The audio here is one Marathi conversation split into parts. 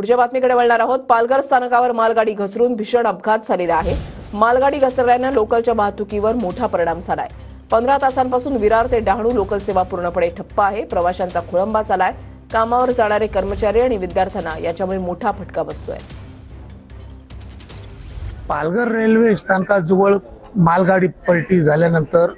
पुढच्या बातमीकडे वळणार आहोत। पालघर स्थानकावर मालगाडी घसरून भीषण अपघात झालेला आहे। मालगाडी घसरल्याने लोकलच्या वाहतुकीवर मोठा परिणाम झालाय। 15 तासांपासून विरार ते डहाणू लोकल सेवा पूर्णपणे ठप्प आहे। प्रवाशांचा खोळंबा झालाय। कामावर जाणारे कर्मचारी आणि विद्यार्थ्यांना याच्यामुळे मोठा फटका बसतोय। पालघर रेल्वे स्थानकाजवळ मालगाडी पलटी झाल्यानंतर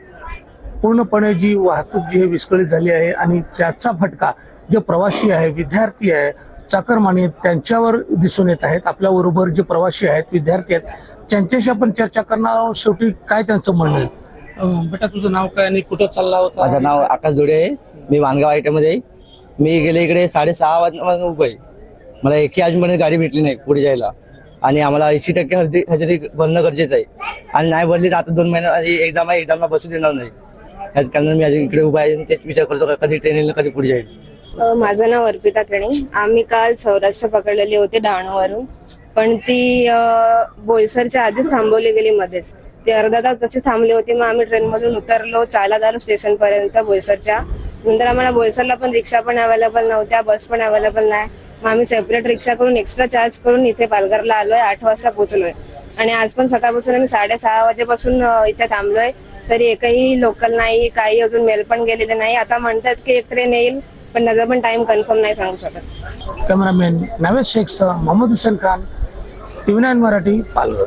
पूर्णपणे जी वाहतूक जी विस्कळीत झाली आहे आणि त्याचा फटका जे प्रवासी आहे, विद्यार्थी आहे, चाकरमानी त्यांच्यावर दिसून येत आहेत। आपल्या बरोबर जे प्रवासी आहेत, विद्यार्थी आहेत, त्यांच्याशी आपण चर्चा करणार आहोत। शेवटी काय त्यांचं म्हणणं आहे। बेटा, तुझं नाव काय आणि कुठं चालला होता? माझं नाव आकाश जोडे आहे। मी वांगगाव आयटीमध्ये मी गेले इकडे 6:30 वाजता उभं आहे। मला एकही अजूनपर्यंत गाडी भेटली नाही पुढे जायला आणि आम्हाला 80% हजेरी भरणं गरजेचं आहे आणि नाही भरली तर आता 2 महिने एक्झाम आहे, एक्झामला बसू देणार नाही। याच कारण मी अजून इकडे उभा आहे। तेच विचार करतो कधी ट्रेन येईल, कधी पुढे जाईल। माझं नाव अर्पिता केणी। आम्ही काल सौराष्ट्र पकडलेली होती डहाणूवरून, पण ती बोईसरच्या आधीच थांबवली गेली मध्येच। ते अर्धा तास तशीच थांबली होती। मग आम्ही ट्रेनमधून उतरलो, चालत आलो स्टेशन पर्यंत बोईसरच्या। नंतर आम्हाला बोईसरला पण रिक्षा पण अवेलेबल नव्हत्या, बस पण अवेलेबल नाही। मग आम्ही सेपरेट रिक्षा करून एक्स्ट्रा चार्ज करून इथे पालघरला आलोय। 8 वाजता पोहोचलोय आणि आज पण सकाळपासून आम्ही 6:30 वाजेपासून इथे थांबलोय, तरी एकही लोकल नाही, काही अजून मेल पण गेलेले नाही। आता म्हणतात की एक ट्रेन येईल, पण त्याचा पण टाइम कन्फर्म नाही सांगू शकत। कॅमेरामॅन नावेद शेखसह मोहम्मद हुसेन खान, TV9 मराठी, पालघर।